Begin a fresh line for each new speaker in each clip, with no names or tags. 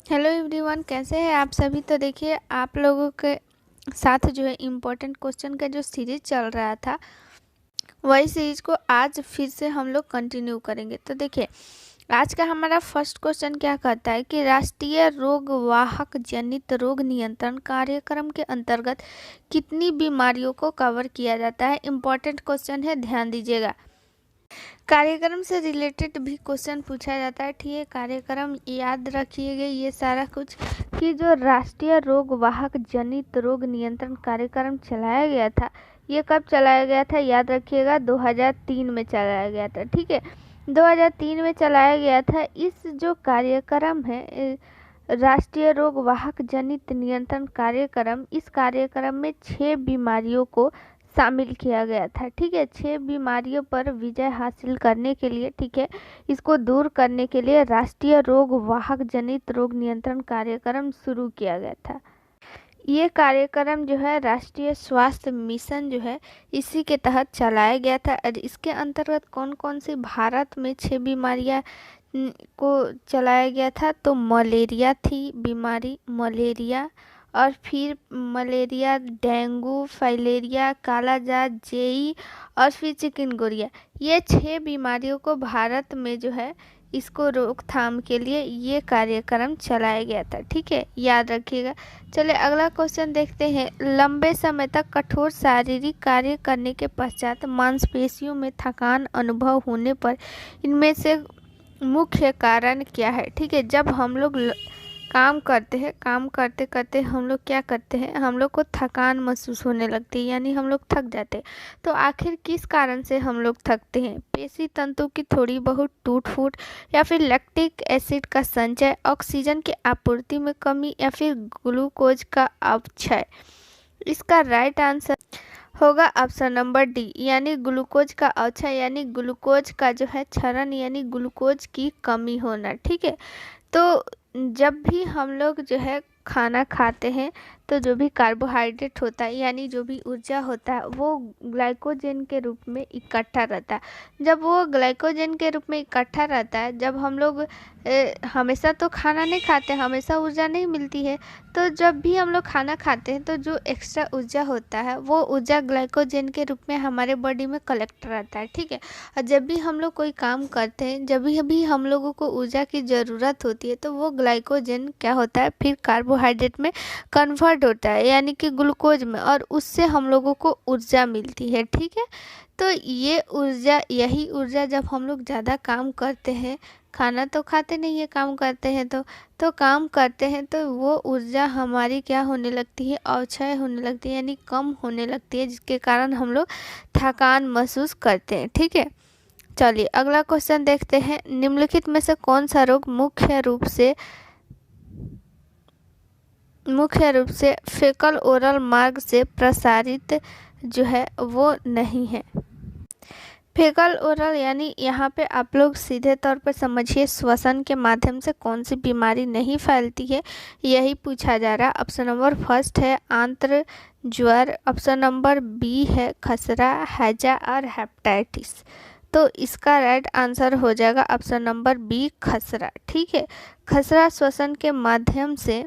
Hello everyone, कैसे हैं आप सभी। तो देखिए, आप लोगों के साथ जो है इम्पोर्टेंट क्वेश्चन का जो सीरीज चल रहा था, वही सीरीज को आज फिर से हम लोग कंटिन्यू करेंगे। तो देखिए, आज का हमारा फर्स्ट क्वेश्चन क्या कहता है कि राष्ट्रीय रोग वाहक जनित रोग नियंत्रण कार्यक्रम के अंतर्गत कितनी बीमारियों को कवर किया जाता है। इम्पोर्टेंट क्वेश्चन है, ध्यान दीजिएगा। कार्यक्रम से रिलेटेड भी क्वेश्चन पूछा जाता है, ठीक है। कार्यक्रम याद रखिएगा ये सारा कुछ, कि जो राष्ट्रीय रोग वाहक जनित रोग नियंत्रण कार्यक्रम चलाया गया था, ये कब चलाया गया था, याद रखिएगा 2003 में चलाया गया था, ठीक है। 2003 में चलाया गया था। इस जो कार्यक्रम है राष्ट्रीय रोग वाहक जनित नियंत्रण कार्यक्रम, इस कार्यक्रम में 6 बीमारियों को शामिल किया गया था, ठीक है। 6 बीमारियों पर विजय हासिल करने के लिए, ठीक है, इसको दूर करने के लिए राष्ट्रीय रोग वाहक जनित रोग नियंत्रण कार्यक्रम शुरू किया गया था। ये कार्यक्रम जो है राष्ट्रीय स्वास्थ्य मिशन जो है इसी के तहत चलाया गया था। और इसके अंतर्गत कौन कौन सी भारत में 6 बीमारियां को चलाया गया था, तो मलेरिया थी बीमारी, मलेरिया, और फिर मलेरिया, डेंगू, फाइलेरिया, कालाजार, जेई, और फिर चिकनगुनिया। ये 6 बीमारियों को भारत में जो है इसको रोकथाम के लिए ये कार्यक्रम चलाया गया था, ठीक है, याद रखिएगा। चलिए अगला क्वेश्चन देखते हैं। लंबे समय तक कठोर शारीरिक कार्य करने के पश्चात मांसपेशियों में थकान अनुभव होने पर इनमें से मुख्य कारण क्या है, ठीक है। जब हम लोग काम करते हैं, काम करते करते हम लोग क्या करते हैं, हम लोग को थकान महसूस होने लगती है, यानी हम लोग थक जाते हैं। तो आखिर किस कारण से हम लोग थकते हैं? पेशी तंतु की थोड़ी बहुत टूट फूट, या फिर लैक्टिक एसिड का संचय, ऑक्सीजन की आपूर्ति में कमी, या फिर ग्लूकोज का अपक्षय। इसका राइट आंसर होगा ऑप्शन नंबर डी, यानी ग्लूकोज का अपक्षय, यानी ग्लूकोज का जो है क्षरण, यानी ग्लूकोज की कमी होना, ठीक है। तो जब भी हम लोग जो है खाना खाते हैं, तो जो भी कार्बोहाइड्रेट होता है, यानी जो भी ऊर्जा होता है, वो ग्लाइकोजन के रूप में इकट्ठा रहता है। जब वो ग्लाइकोजन के रूप में इकट्ठा रहता है, जब हम लोग हमेशा तो खाना नहीं खाते, हमेशा ऊर्जा नहीं मिलती है, तो जब भी हम लोग खाना खाते हैं तो जो एक्स्ट्रा ऊर्जा होता है, वो ऊर्जा ग्लाइकोजन के रूप में हमारे बॉडी में कलेक्ट रहता है, ठीक है। और जब भी हम लोग कोई काम करते हैं, जब भी हम लोगों को ऊर्जा की ज़रूरत होती है, तो वो ग्लाइकोजन क्या होता है, फिर कार्बोहाइड्रेट में कन्वर्ट होता है, यानी कि ग्लूकोज में, और उससे हम लोगों को ऊर्जा मिलती है, ठीक है। तो ये ऊर्जा, यही ऊर्जा जब हम लोग ज़्यादा काम करते हैं, खाना तो खाते नहीं है, काम करते हैं तो काम करते हैं, तो वो ऊर्जा हमारी क्या होने लगती है, अवक्षय होने लगती है, यानी कम होने लगती है, जिसके कारण हम लोग थकान महसूस करते हैं, ठीक है। चलिए अगला क्वेश्चन देखते हैं। निम्नलिखित में से कौन सा रोग मुख्य रूप से फेकल ओरल मार्ग से प्रसारित जो है वो नहीं है। फेकल ओरल यानी यहाँ पे आप लोग सीधे तौर पर समझिए, श्वसन के माध्यम से कौन सी बीमारी नहीं फैलती है, यही पूछा जा रहा है। ऑप्शन नंबर फर्स्ट है आंत्र ज्वर, ऑप्शन नंबर बी है खसरा, हैजा और हेपेटाइटिस। तो इसका राइट आंसर हो जाएगा ऑप्शन नंबर बी, खसरा, ठीक है। खसरा श्वसन के माध्यम से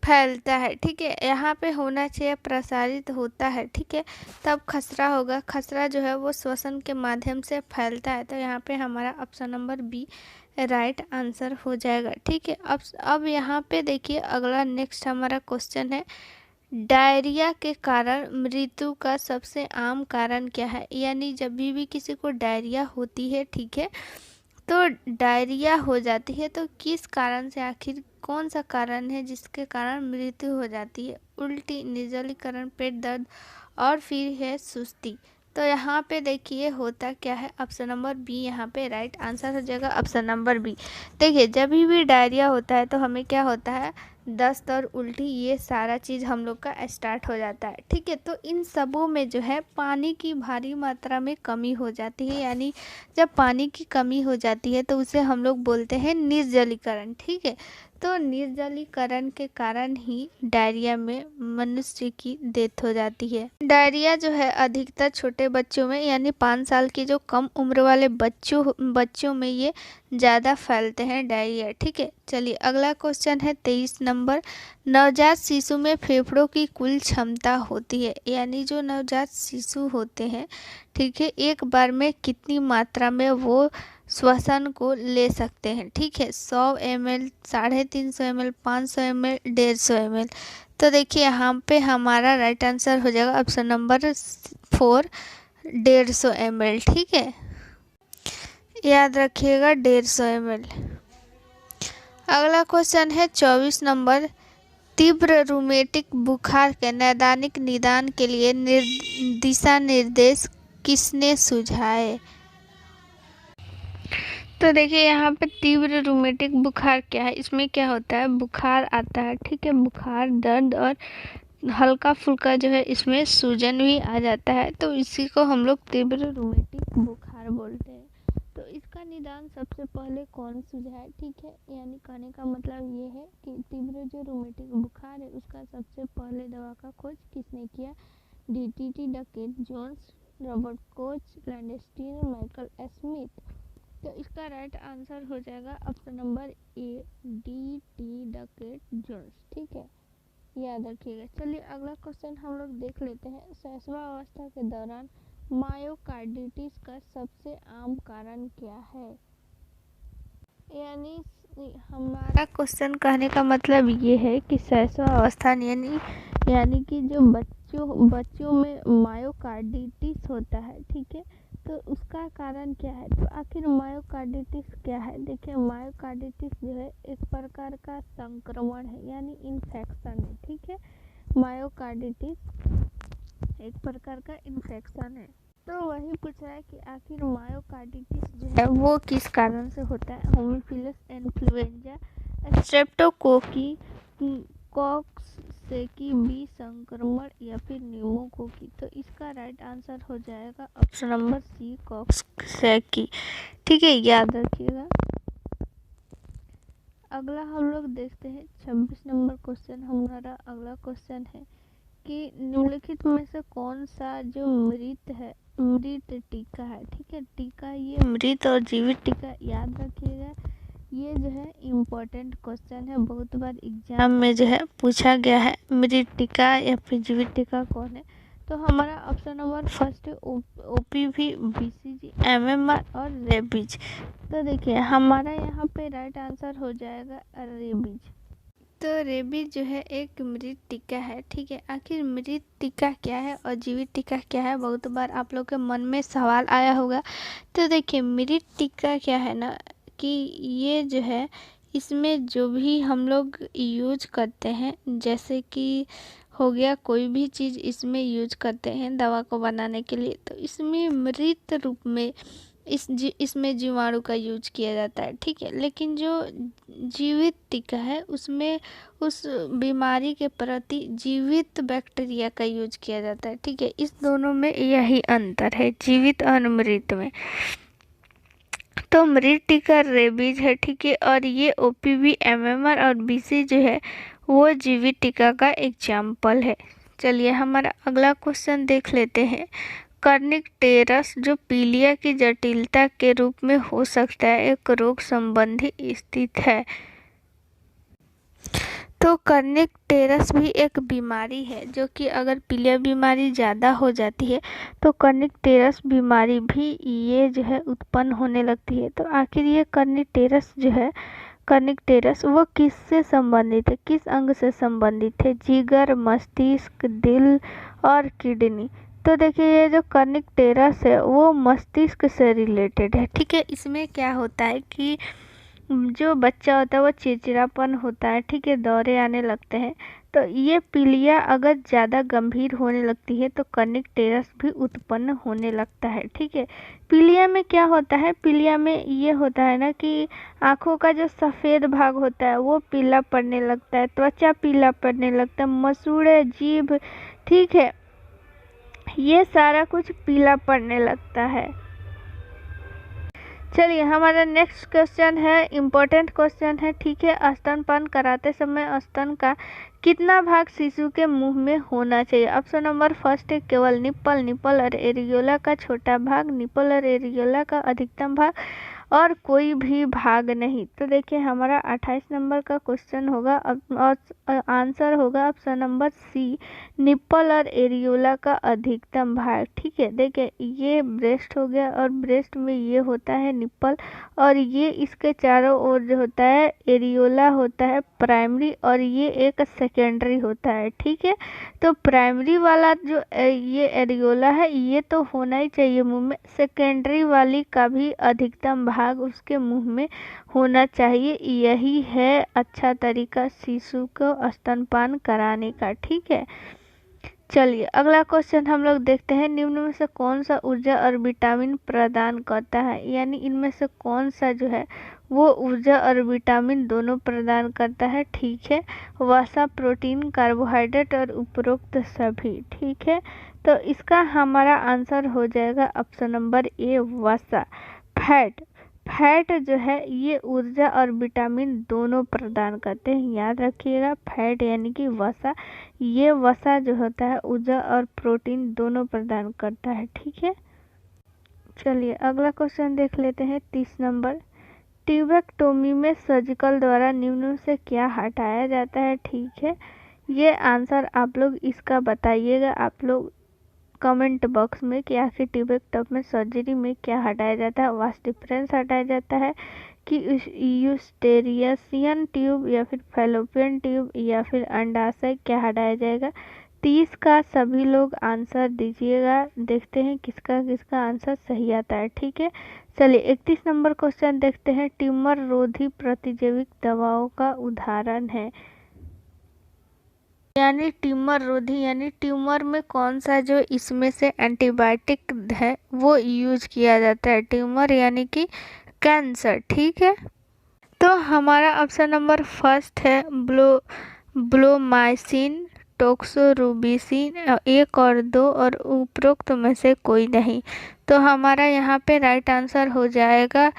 फैलता है, ठीक है। यहाँ पे होना चाहिए प्रसारित होता है, ठीक है, तब खसरा होगा। खसरा जो है वो श्वसन के माध्यम से फैलता है, तो यहाँ पे हमारा option number B right answer हो जाएगा, ठीक है। अब यहाँ पे देखिए अगला नेक्स्ट हमारा क्वेश्चन है, डायरिया के कारण मृत्यु का सबसे आम कारण क्या है, यानी जब भी किसी को डायरिया होती है, ठीक है, तो डायरिया हो जाती है, तो किस कारण से, आखिर कौन सा कारण है जिसके कारण मृत्यु हो जाती है? उल्टी, निर्जलीकरण, पेट दर्द, और फिर है सुस्ती। तो यहाँ पे देखिए होता क्या है, ऑप्शन नंबर बी यहाँ पे राइट आंसर हो जाएगा, ऑप्शन नंबर बी। देखिए जब भी डायरिया होता है तो हमें क्या होता है, दस्त और उल्टी, ये सारा चीज़ हम लोग का स्टार्ट हो जाता है, ठीक है। तो इन सबों में जो है पानी की भारी मात्रा में कमी हो जाती है, यानी जब पानी की कमी हो जाती है तो उसे हम लोग बोलते हैं निर्जलीकरण, ठीक है। तो निर्जलीकरण के कारण ही डायरिया में मनुष्य की डेथ हो जाती है। डायरिया जो है अधिकतर छोटे बच्चों में, यानी 5 साल की जो कम उम्र वाले बच्चों में ये ज़्यादा फैलते हैं डायरिया। ठीक है, चलिए अगला क्वेश्चन है 23 नंबर। नवजात शिशु में फेफड़ों की कुल क्षमता होती है, यानी जो नवजात शिशु होते हैं, ठीक है, एक बार में कितनी मात्रा में वो श्वसन को ले सकते हैं। ठीक है, 100 ml, 350 ml, 500 ml, 150 ml। तो देखिए यहाँ पे हमारा राइट आंसर हो जाएगा ऑप्शन नंबर 4, 150 ml। ठीक है, याद रखिएगा 150 ml। अगला क्वेश्चन है 24 नंबर। तीव्र रूमेटिक बुखार के नैदानिक निदान के लिए दिशा निर्देश किसने सुझाए? तो देखिए यहाँ पे तीव्र रूमेटिक बुखार क्या है, इसमें क्या होता है, बुखार आता है, ठीक है, बुखार, दर्द और हल्का फुल्का जो है इसमें सूजन भी आ जाता है, तो इसी को हम लोग तीव्र रूमेटिक बुखार बोलते हैं। तो इसका निदान सबसे पहले कौन सुझाए? ठीक है, यानी कहने का मतलब ये है कि तीव्र जो रूमेटिक बुखार है उसका सबसे पहले दवा का खोज किसने किया? DTT, Duckett Jones, Robert Koch, Landsteiner, Michael Smith. तो इसका राइट आंसर हो जाएगा option number A, DT, Duckett Jones. ठीक है, याद रखिएगा। चलिए अगला क्वेश्चन हम लोग देख लेते हैं। शैशवावस्था के दौरान मायोकार्डिटिस का सबसे आम कारण क्या है? यानी हमारा क्वेश्चन कहने का मतलब ये है कि शैशवावस्था यानी कि जो बच्चों में मायोकार्डिटिस होता है, ठीक है, तो उसका कारण क्या है? तो आखिर मायोकार्डिटिस क्या है? देखिए मायोकार्डिटिस जो है एक प्रकार का संक्रमण है, यानी इन्फेक्शन है। ठीक है, मायोकार्डिटिस एक प्रकार का इन्फेक्शन है। तो वही पूछ रहा है कि आखिर मायोकार्डिटिस जो है वो किस कारण से होता है? होमोफिलस इन्फ्लुएंजा, स्ट्रेप्टोकोकी, कॉक्सेकी बी संक्रमण या फिर न्यूमोकोकी। तो इसका राइट आंसर हो जाएगा ऑप्शन नंबर सी, कॉक्सेकी। ठीक है, याद रखिएगा। अगला हम लोग देखते हैं 26 नंबर क्वेश्चन। हमारा अगला क्वेश्चन है कि निम्नलिखित में से कौन सा जो मृत टीका है? ठीक है, टीका ये मृत और जीवित टीका, याद रखिएगा। ये जो है इम्पोर्टेंट क्वेश्चन है, बहुत बार एग्जाम में जो है पूछा गया है, मृत टीका या फिर जीवित टीका कौन है? तो हमारा ऑप्शन नंबर फर्स्ट है OPV, BCG, MMR और रेबीज। तो देखिए हमारा यहाँ पे राइट आंसर हो जाएगा रेबीज। तो रेबीज जो है एक मृत टीका है। ठीक है, आखिर मृत टीका क्या है और जीवित टीका क्या है, बहुत बार आप लोग के मन में सवाल आया होगा। तो देखिए मृत टीका क्या है ना, कि ये जो है इसमें जो भी हम लोग यूज करते हैं, जैसे कि हो गया कोई भी चीज़ इसमें यूज करते हैं दवा को बनाने के लिए, तो इसमें मृत रूप में इसमें जीवाणु का यूज किया जाता है। ठीक है, लेकिन जो जीवित टीका है उसमें उस बीमारी के प्रति जीवित बैक्टीरिया का यूज किया जाता है। ठीक है, इस दोनों में यही अंतर है, जीवित और मृत में। तो मृत टीका रेबीज है। ठीक है, और ये OPV, MMR और BC जो है वो जीवित टीका का एग्जाम्पल है। चलिए हमारा अगला क्वेश्चन देख लेते हैं। कर्निक टेरस जो पीलिया की जटिलता के रूप में हो सकता है, एक रोग संबंधी स्थिति है। तो कर्निक टेरस भी एक बीमारी है, जो कि अगर पीलिया बीमारी ज़्यादा हो जाती है तो कर्निक टेरस बीमारी भी ये जो है उत्पन्न होने लगती है। तो आखिर ये कर्निक टेरस वो किससे संबंधित है, किस अंग से संबंधित है? जिगर, मस्तिष्क, दिल और किडनी। तो देखिए ये जो कर्निक टेरस है वो मस्तिष्क से रिलेटेड है। ठीक है, इसमें क्या होता है कि जो बच्चा होता है वो चिड़चिड़ापन होता है, ठीक है, दौरे आने लगते हैं। तो ये पीलिया अगर ज़्यादा गंभीर होने लगती है तो कर्निक टेरस भी उत्पन्न होने लगता है। ठीक है, पीलिया में क्या होता है, पीलिया में ये होता है ना कि आँखों का जो सफ़ेद भाग होता है वो पीला पड़ने लगता है, त्वचा पीला पड़ने लगता है, मसूड़े, जीभ, ठीक है, ये सारा कुछ पीला पड़ने लगता है। चलिए हमारा नेक्स्ट क्वेश्चन है, इम्पोर्टेंट क्वेश्चन है, ठीक है। स्तनपान कराते समय स्तन का कितना भाग शिशु के मुंह में होना चाहिए? ऑप्शन नंबर फर्स्ट है केवल निप्पल, निप्पल और एरियोला का छोटा भाग, निप्पल और एरियोला का अधिकतम भाग, और कोई भी भाग नहीं। तो देखिए हमारा 28 नंबर का क्वेश्चन होगा और आंसर होगा ऑप्शन नंबर सी, निप्पल और एरियोला का अधिकतम भाग, ठीक है। देखिए ये ब्रेस्ट हो गया और ब्रेस्ट में ये होता है निप्पल, और ये इसके चारों ओर जो होता है एरियोला होता है प्राइमरी, और ये एक सेकेंडरी होता है, ठीक है। तो प्राइमरी वाला जो ये एरियोला है ये तो होना ही चाहिए मुंह में, सेकेंडरी वाली का भी अधिकतम भाग उसके मुंह में होना चाहिए। यही है अच्छा तरीका शिशु को स्तनपान कराने का, ठीक है। चलिए अगला क्वेश्चन हम लोग देखते हैं, निम्न में से कौन सा ऊर्जा और विटामिन प्रदान करता है? यानी इनमें से कौन सा जो है वो ऊर्जा और विटामिन दोनों प्रदान करता है, ठीक है। वसा, प्रोटीन, कार्बोहाइड्रेट और उपरोक्त सभी, ठीक है। तो इसका हमारा आंसर हो जाएगा ऑप्शन नंबर ए, वसा। फैट, फैट जो है ये ऊर्जा और विटामिन दोनों प्रदान करते हैं, याद रखिएगा। फैट यानी कि वसा, ये वसा जो होता है ऊर्जा और प्रोटीन दोनों प्रदान करता है, ठीक है। चलिए अगला क्वेश्चन देख लेते हैं, 30 नंबर। ट्यूबेक्टोमी में सर्जिकल द्वारा निम्न से क्या हटाया जाता है, ठीक है। ये आंसर आप लोग इसका बताइएगा आप लोग कमेंट बॉक्स में कि आखिर ट्यूबेक्टोमी सर्जरी में क्या हटाया जाता है। वास डिफरेंस हटाया जाता है कि यूस्टेरियसियन ट्यूब या फिर फैलोपियन ट्यूब या फिर अंडाशय, क्या हटाया जाएगा? 30 का सभी लोग आंसर दीजिएगा, देखते हैं किसका किसका आंसर सही आता है, ठीक है। चलिए 31 नंबर क्वेश्चन देखते हैं, ट्यूमर रोधी प्रतिजैविक दवाओं का उदाहरण है। यानी ट्यूमर रोधी यानी ट्यूमर में कौन सा जो इसमें से एंटीबायोटिक है वो यूज किया जाता है? ट्यूमर यानी कि कैंसर, ठीक है। तो हमारा ऑप्शन नंबर फर्स्ट है ब्लोमाइसिन, टोक्सोरुबिसिन, 1 और 2, और उपरोक्त में से कोई नहीं। तो हमारा यहाँ पे राइट आंसर हो जाएगा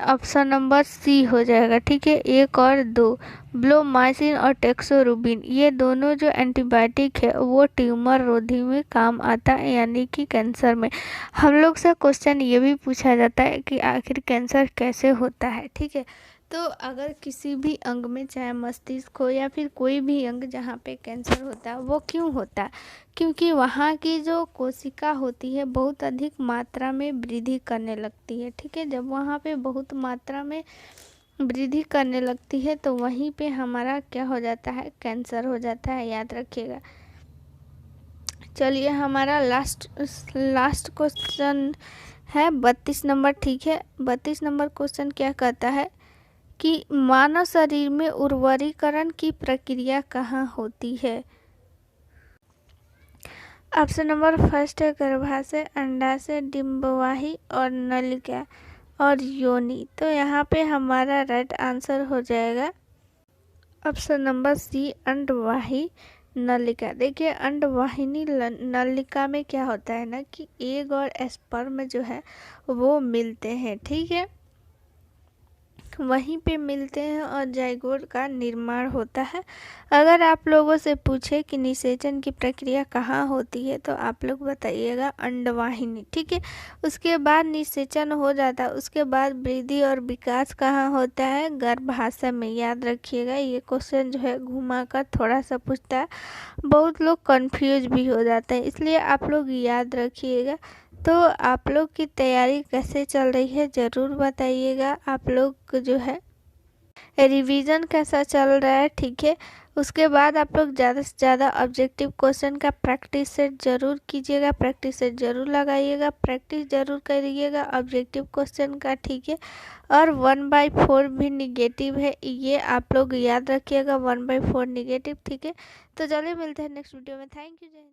ऑप्शन नंबर सी हो जाएगा, ठीक है। 1 और 2, ब्लोमाइसिन और टोक्सोरुबिन, ये दोनों जो एंटीबायोटिक है वो ट्यूमर रोधी में काम आता है, यानी कि कैंसर में। हम लोग से क्वेश्चन ये भी पूछा जाता है कि आखिर कैंसर कैसे होता है, ठीक है। तो अगर किसी भी अंग में, चाहे मस्तिष्क हो या फिर कोई भी अंग जहाँ पे कैंसर होता है, वो क्यों होता है? क्योंकि वहाँ की जो कोशिका होती है बहुत अधिक मात्रा में वृद्धि करने लगती है, ठीक है। जब वहाँ पे बहुत मात्रा में वृद्धि करने लगती है तो वहीं पे हमारा क्या हो जाता है? कैंसर हो जाता है, याद रखिएगा। चलिए हमारा लास्ट क्वेश्चन है 32 नंबर, ठीक है। 32 नंबर क्वेश्चन क्या कहता है कि मानव शरीर में उर्वरीकरण की प्रक्रिया कहाँ होती है? ऑप्शन नंबर फर्स्ट है गर्भाशय, अंडाशय, डिंबवाही और नलिका और योनि। तो यहाँ पे हमारा राइट आंसर हो जाएगा ऑप्शन नंबर सी, अंडवाही नलिका। देखिए अंडवाहिनी नलिका में क्या होता है ना कि एग और स्पर्म जो है वो मिलते हैं, ठीक है, वहीं पे मिलते हैं और जाइगोट का निर्माण होता है। अगर आप लोगों से पूछे कि निषेचन की प्रक्रिया कहाँ होती है तो आप लोग बताइएगा अंडवाहिनी, ठीक है। उसके बाद निषेचन हो जाता है, उसके बाद वृद्धि और विकास कहाँ होता है? गर्भाशय में, याद रखिएगा। ये क्वेश्चन जो है घुमा कर थोड़ा सा पूछता है, बहुत लोग कंफ्यूज भी हो जाते हैं, इसलिए आप लोग याद रखिएगा। तो आप लोग की तैयारी कैसे चल रही है ज़रूर बताइएगा। आप लोग जो है रिवीजन कैसा चल रहा है, ठीक है। उसके बाद आप लोग ज़्यादा से ज़्यादा ऑब्जेक्टिव क्वेश्चन का प्रैक्टिस सेट ज़रूर कीजिएगा, प्रैक्टिस सेट ज़रूर लगाइएगा, प्रैक्टिस ज़रूर करिएगा ऑब्जेक्टिव क्वेश्चन का, ठीक है। और 1/4 भी निगेटिव है, ये आप लोग याद रखिएगा, 1/4 निगेटिव, ठीक है। तो चलिए मिलते हैं नेक्स्ट वीडियो में। Thank you.